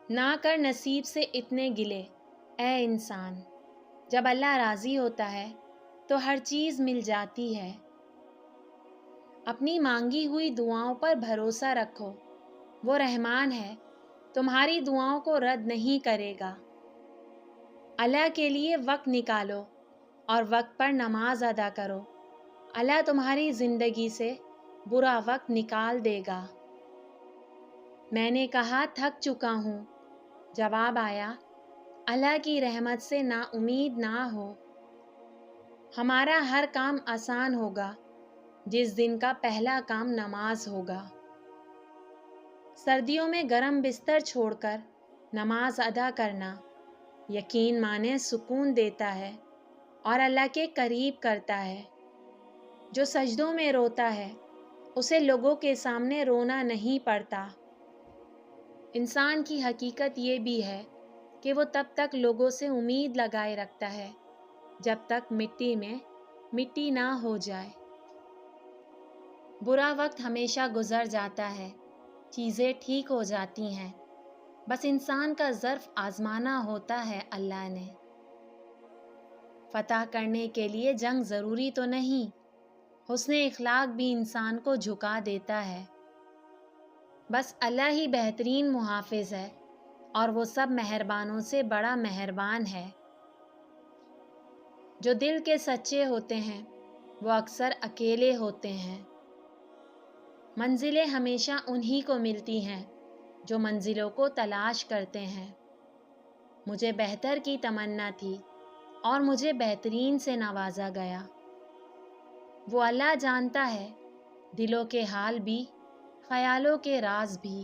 نہ کر نصیب سے اتنے گلے اے انسان، جب اللہ راضی ہوتا ہے تو ہر چیز مل جاتی ہے۔ اپنی مانگی ہوئی دعاؤں پر بھروسہ رکھو، وہ رحمان ہے، تمہاری دعاؤں کو رد نہیں کرے گا۔ اللہ کے لیے وقت نکالو اور وقت پر نماز ادا کرو، اللہ تمہاری زندگی سے برا وقت نکال دے گا۔ میں نے کہا تھک چکا ہوں، جواب آیا اللہ کی رحمت سے نا امید نہ ہو، ہمارا ہر کام آسان ہوگا جس دن کا پہلا کام نماز ہوگا۔ سردیوں میں گرم بستر چھوڑ کر نماز ادا کرنا یقین مانے سکون دیتا ہے اور اللہ کے قریب کرتا ہے۔ جو سجدوں میں روتا ہے اسے لوگوں کے سامنے رونا نہیں پڑتا۔ انسان کی حقیقت یہ بھی ہے کہ وہ تب تک لوگوں سے امید لگائے رکھتا ہے جب تک مٹی میں مٹی نہ ہو جائے۔ برا وقت ہمیشہ گزر جاتا ہے، چیزیں ٹھیک ہو جاتی ہیں، بس انسان کا ظرف آزمانا ہوتا ہے اللہ نے۔ فتح کرنے کے لیے جنگ ضروری تو نہیں، حسن اخلاق بھی انسان کو جھکا دیتا ہے۔ بس اللہ ہی بہترین محافظ ہے اور وہ سب مہربانوں سے بڑا مہربان ہے۔ جو دل کے سچے ہوتے ہیں وہ اکثر اکیلے ہوتے ہیں۔ منزلیں ہمیشہ انہی کو ملتی ہیں جو منزلوں کو تلاش کرتے ہیں۔ مجھے بہتر کی تمنا تھی اور مجھے بہترین سے نوازا گیا۔ وہ اللہ جانتا ہے دلوں کے حال بھی، خیالوں کے راز بھی۔